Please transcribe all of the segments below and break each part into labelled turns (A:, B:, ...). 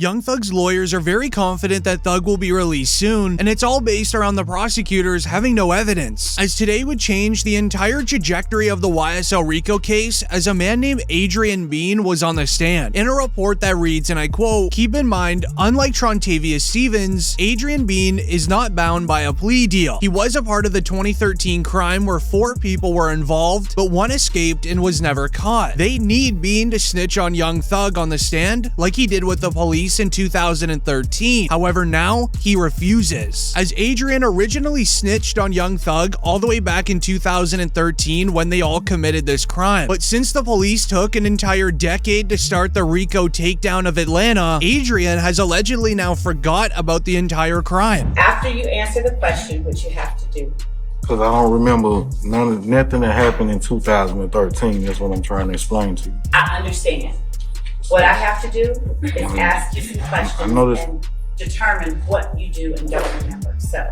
A: Young Thug's lawyers are very confident that Thug will be released soon, and it's all based around the prosecutors having no evidence, as today would change the entire trajectory of the YSL RICO case, as a man named Adrian Bean was on the stand. In a report that reads, and I quote, "Keep in mind, unlike Trontavious Stevens, Adrian Bean is not bound by a plea deal. He was a part of the 2013 crime where 4 people were involved, but 1 escaped and was never caught. They need Bean to snitch on Young Thug on the stand, like he did with the police in 2013. However, now he refuses, as Adrian originally snitched on Young Thug all the way back in 2013 when they all committed this crime. But since the police took an entire decade to start the RICO takedown of Atlanta, Adrian has allegedly now forgot about the entire crime.
B: After you answer the question, which you have to do.
C: Because I don't remember nothing that happened in 2013. That's what I'm trying to explain to you.
B: I understand. What I have to do is ask you some questions and determine what you do and don't remember. So,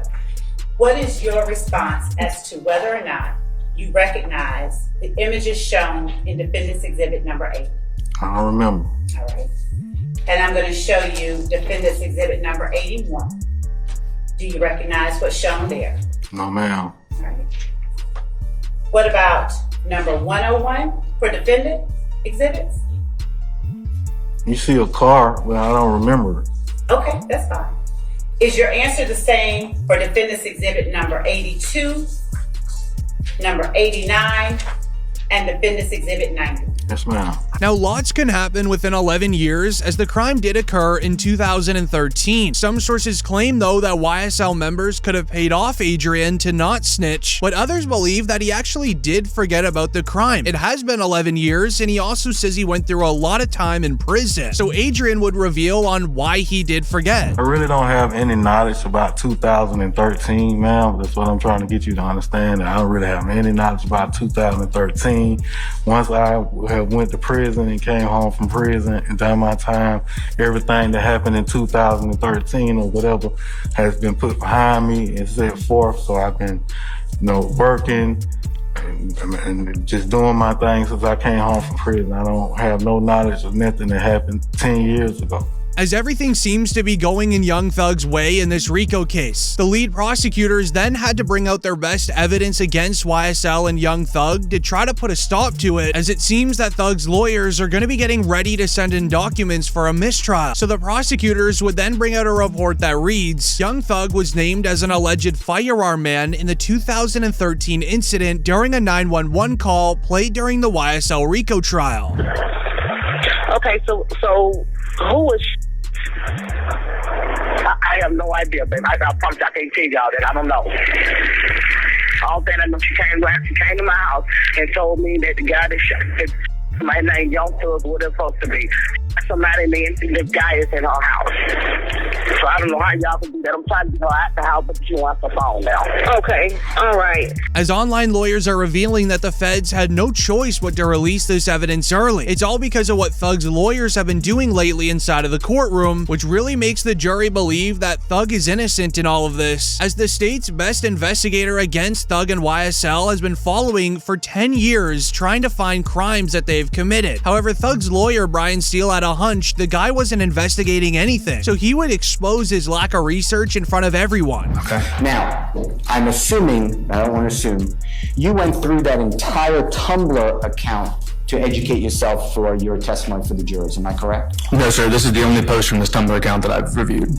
B: what is your response as to whether or not you recognize the images shown in Defendant's Exhibit number 8?
C: I don't remember.
B: All right. And I'm going to show you Defendant's Exhibit number 81. Do you recognize what's shown there?
C: No, ma'am.
B: All right. What about number 101 for Defendant Exhibits?
C: You see a car, but I don't remember it.
B: Okay, that's fine. Is your answer the same for Defendant's Exhibit number 82, number 89, and Defendant's Exhibit 90?
C: Yes, ma'am.
A: Now, lots can happen within 11 years, as the crime did occur in 2013. Some sources claim, though, that YSL members could have paid off Adrian to not snitch, but others believe that he actually did forget about the crime. It has been 11 years, and he also says he went through a lot of time in prison. So Adrian would reveal on why he did forget.
C: I really don't have any knowledge about 2013, ma'am. That's what I'm trying to get you to understand. I don't really have any knowledge about 2013. Once I went to prison and came home from prison and done my time, everything that happened in 2013 or whatever has been put behind me and set forth. So I've been, working and just doing my thing since I came home from prison. I don't have no knowledge of nothing that happened 10 years ago.
A: As everything seems to be going in Young Thug's way in this RICO case, the lead prosecutors then had to bring out their best evidence against YSL and Young Thug to try to put a stop to it, as it seems that Thug's lawyers are going to be getting ready to send in documents for a mistrial. So the prosecutors would then bring out a report that reads, Young Thug was named as an alleged firearm man in the 2013 incident during a 911 call played during the YSL RICO trial.
D: Okay, so who is? I have no idea, babe. I promise I can't tell y'all that. I don't know. All that I know, she came to my house and told me that the guy that shot my name Young Thug, what it's supposed to be. Somebody named the guy is in her house. So I don't know how y'all can do that. I'm trying to go out the house, but she wants the phone now. Okay, all right.
A: As online lawyers are revealing that the feds had no choice but to release this evidence early. It's all because of what Thug's lawyers have been doing lately inside of the courtroom, which really makes the jury believe that Thug is innocent in all of this, as the state's best investigator against Thug and YSL has been following for 10 years trying to find crimes that they've committed. However, Thug's lawyer Brian Steele had a hunch the guy wasn't investigating anything, so he would expose his lack of research in front of everyone.
E: Okay. Now, I'm assuming, I don't want to assume, you went through that entire Tumblr account to educate yourself for your testimony for the jurors, am I correct?
F: No, sir, this is the only post from this Tumblr account that I've reviewed.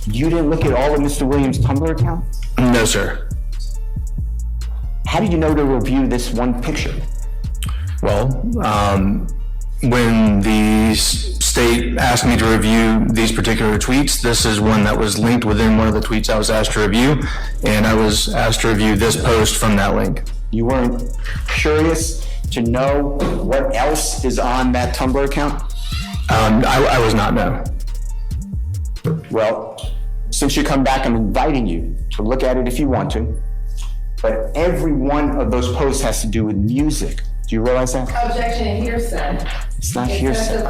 E: You didn't look at all of Mr. Williams' Tumblr account?
F: No, sir.
E: How did you know to review this one picture?
F: Well, when the state asked me to review these particular tweets, this is one that was linked within one of the tweets I was asked to review, and I was asked to review this post from that link.
E: You weren't curious to know what else is on that Tumblr account?
F: I was not, no.
E: Well, since you come back, I'm inviting you to look at it if you want to, but every one of those posts has to do with music. Do you realize that?
G: Objection, hearsay.
E: It's not hearsay.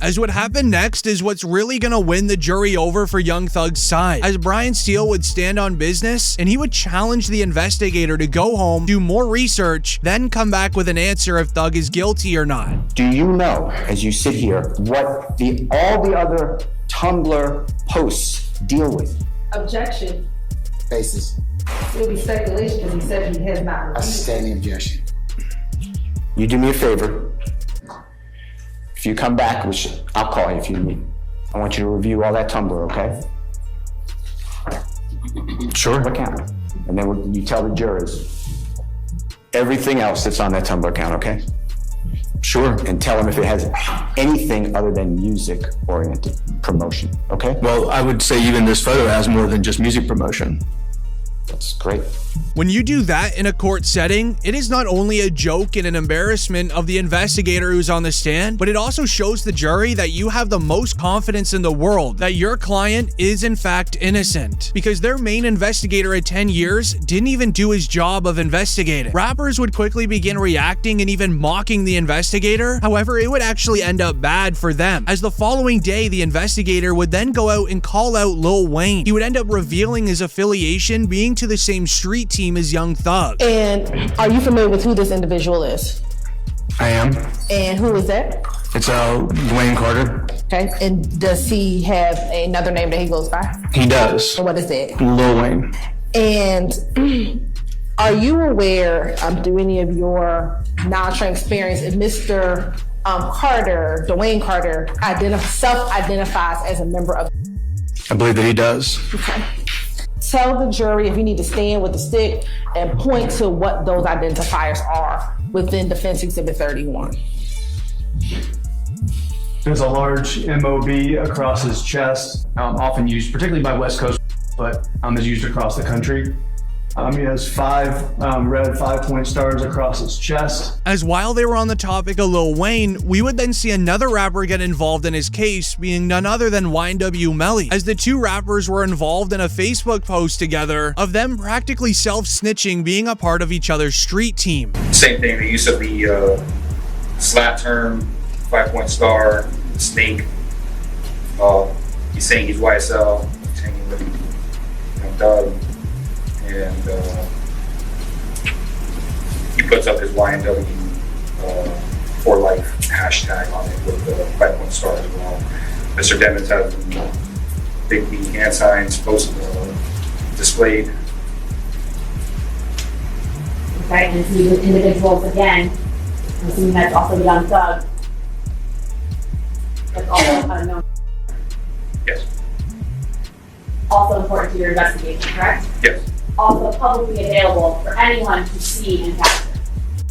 A: As what happened next is what's really gonna win the jury over for Young Thug's side, as Brian Steele would stand on business and he would challenge the investigator to go home, do more research, then come back with an answer if Thug is guilty or not.
E: Do you know, as you sit here, what all the other Tumblr posts deal with?
G: Objection.
H: Basis.
G: It would be speculation because he said he has not
H: A
G: reviewed.
H: standing objection.
E: You do me a favor. If you come back, which I'll call you if you need, I want you to review all that Tumblr, okay?
F: Sure.
E: Account. And then you tell the jurors everything else that's on that Tumblr account, okay?
F: Sure.
E: And tell them if it has anything other than music-oriented promotion, okay?
F: Well, I would say even this photo has more than just music promotion.
E: That's great.
A: When you do that in a court setting, it is not only a joke and an embarrassment of the investigator who's on the stand, but it also shows the jury that you have the most confidence in the world that your client is in fact innocent, because their main investigator at 10 years didn't even do his job of investigating. Rappers would quickly begin reacting and even mocking the investigator. However, it would actually end up bad for them, as the following day the investigator would then go out and call out Lil Wayne. He would end up revealing his affiliation being to the same street team as Young Thug.
G: And are you familiar with who this individual is?
F: I am.
G: And who is that?
F: It's Dwayne Carter.
G: Okay. And does he have another name that he goes by?
F: He does.
G: And what is that?
F: Lil Wayne.
G: And are you aware, through any of your non-trained experience, if Mr. Carter, Dwayne Carter, self-identifies as a member of?
F: I believe that he does.
G: Okay. Tell the jury if you need to stand with the stick and point to what those identifiers are within Defense Exhibit 31.
I: There's a large MOB across his chest, often used particularly by West Coast, but is used across the country. He has 5 red 5-point stars across his chest.
A: As while they were on the topic of Lil Wayne, we would then see another rapper get involved in his case, being none other than YNW Melly, as the two rappers were involved in a Facebook post together of them practically self-snitching being a part of each other's street team.
J: Same thing, the use of the slap term, 5-point star, snake. He's saying he's YSL, he's hanging with Doug. And he puts up his YNW for life hashtag on it with the 5-point star as well. Mr. Devins has big B hand signs displayed.
K: Okay, and these individuals again, I'm assuming that's also Young Thug. That's also unknown.
J: Yes.
K: Also important to your investigation, correct?
J: Yes.
K: Also publicly available for anyone to see and capture.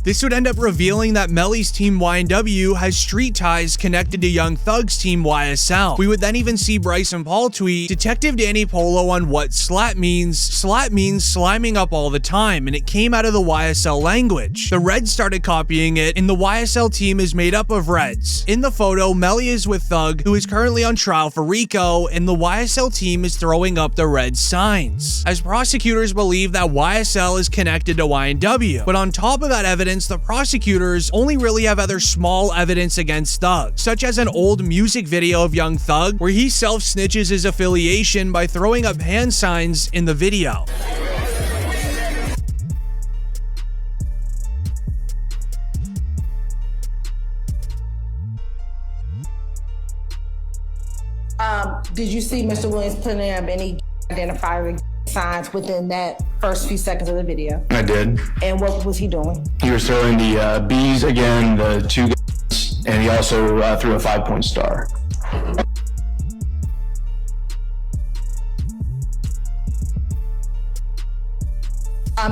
A: This would end up revealing that Melly's team YNW has street ties connected to Young Thug's team YSL. We would then even see Bryson Paul tweet, Detective Danny Polo on what slat means. Slat means sliming up all the time, and it came out of the YSL language. The Reds started copying it, and the YSL team is made up of Reds. In the photo, Melly is with Thug, who is currently on trial for RICO, and the YSL team is throwing up the red signs, as prosecutors believe that YSL is connected to YNW. But on top of that evidence, the prosecutors only really have other small evidence against Thug, such as an old music video of Young Thug where he self-snitches his affiliation by throwing up hand signs in the video.
G: Did you see Mr. Williams putting up any identifying signs within that first few seconds of the video?
F: I did.
G: And what was he doing?
F: He was throwing the B's again, the 2 guns, and he also threw a 5-point star.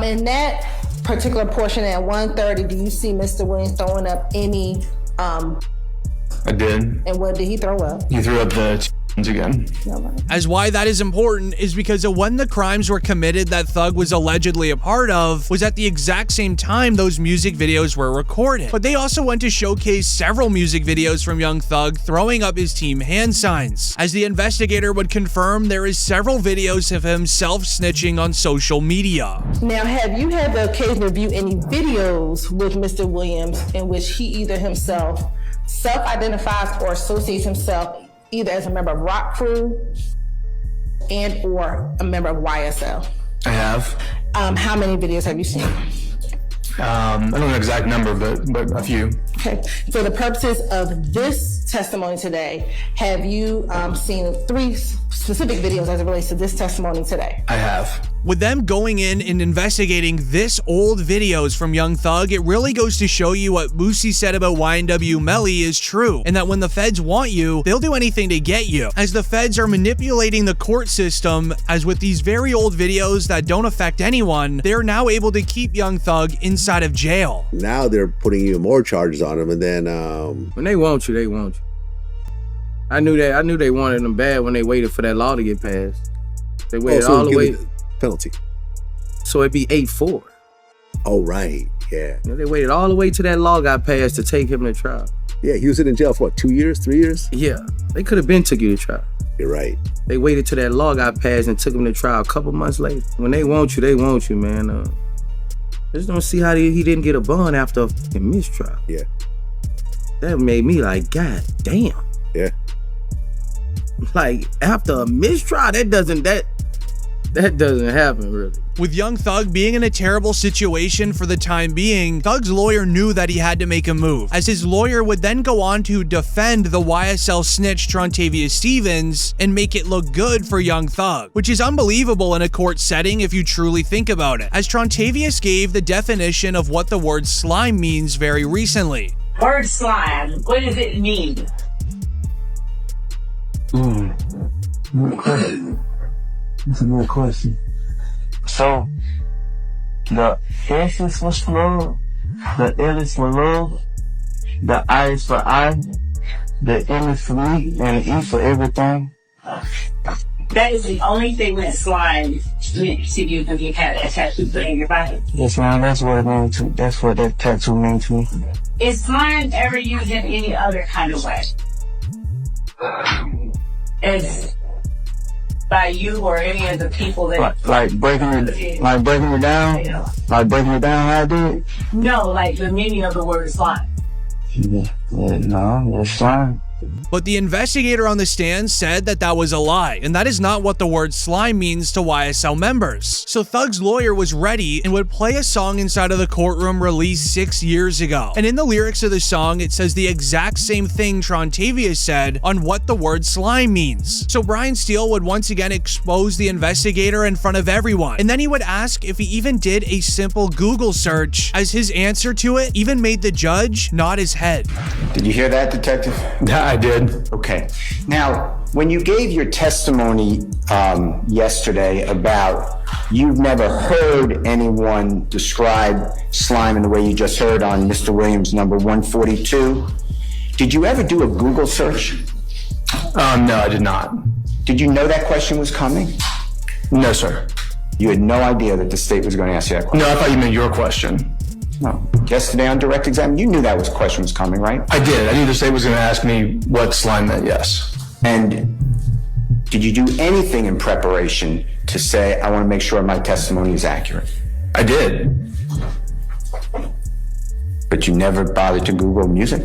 G: In that particular portion at 1:30, do you see Mr. Williams throwing up any?
F: I did.
G: And what did he throw up?
F: He threw up the 2 guns again.
A: As why that is important is because of when the crimes were committed that Thug was allegedly a part of was at the exact same time those music videos were recorded. But they also went to showcase several music videos from Young Thug throwing up his team hand signs. As the investigator would confirm, there is several videos of him self-snitching on social media.
G: Now, have you had the occasion to view any videos with Mr. Williams in which he either himself self-identifies or associates himself either as a member of rock crew and or a member of YSL?
F: I have.
G: How many videos have you seen?
F: I don't know the exact number, but a few.
G: Okay. For the purposes of this testimony today, have you seen 3 specific videos as it relates to this testimony today?
F: I have.
A: With them going in and investigating this old videos from Young Thug, it really goes to show you what Boosie said about YNW Melly is true, and that when the feds want you, they'll do anything to get you, as the feds are manipulating the court system, as with these very old videos that don't affect anyone, they're now able to keep Young Thug inside of jail.
L: Now they're putting even more charges on him, and then
M: when they want you, they want you. I knew they wanted them bad when they waited for that law to get passed. They waited all the way.
L: Penalty.
M: So it'd be 8-4.
L: Oh, right. Yeah.
M: You know, they waited all the way till that law got passed to take him to trial.
L: Yeah, he was in jail for what, 2 years, 3 years?
M: Yeah. They could have been took you to trial.
L: You're right.
M: They waited till that law got passed and took him to trial a couple months later. When they want you, man. Just don't see how he didn't get a bond after a fucking mistrial.
L: Yeah.
M: That made me like, God damn.
L: Yeah.
A: Like, after a mistrial, that doesn't happen, really. With Young Thug being in a terrible situation for the time being, Thug's lawyer knew that he had to make a move, as his lawyer would then go on to defend the YSL snitch Trontavious Stevens and make it look good for Young Thug, which is unbelievable in a court setting if you truly think about it, as Trontavious gave the definition of what the word slime means very recently.
N: Word slime, what does it mean?
O: Good question. That's a good question. So, the S is for slug, the L is for love, the I is for I, the M is for me, and the E for everything.
N: That is the only thing that slime meant to you when you had a tattoo put in your body.
O: Yes, ma'am, that's what it means to, that's what that tattoo means to me.
N: Is slime ever used in any other kind of way? As by you or any of the people that
O: like breaking it down, how I did?
N: No, like the meaning of the word slime.
O: No, it's slime.
A: But the investigator on the stand said that that was a lie, and that is not what the word slime means to YSL members. So Thug's lawyer was ready and would play a song inside of the courtroom released 6 years ago. And in the lyrics of the song, it says the exact same thing Trontavious said on what the word slime means. So Brian Steele would once again expose the investigator in front of everyone, and then he would ask if he even did a simple Google search, as his answer to it even made the judge nod his head.
E: Did you hear that, detective?
F: I did.
E: Okay. Now, when you gave your testimony yesterday about you've never heard anyone describe slime in the way you just heard on Mr. Williams' number 142, did you ever do a Google search?
F: No, I did not.
E: Did you know that question was coming?
F: No, sir.
E: You had no idea that the state was going to ask you that question?
F: No, I thought you meant your question.
E: No. Yesterday on direct exam, you knew that question was coming, right?
F: I did. I knew the state was going to ask me what slime meant, yes.
E: And did you do anything in preparation to say, I want to make sure my testimony is accurate?
F: I did.
E: But you never bothered to Google music?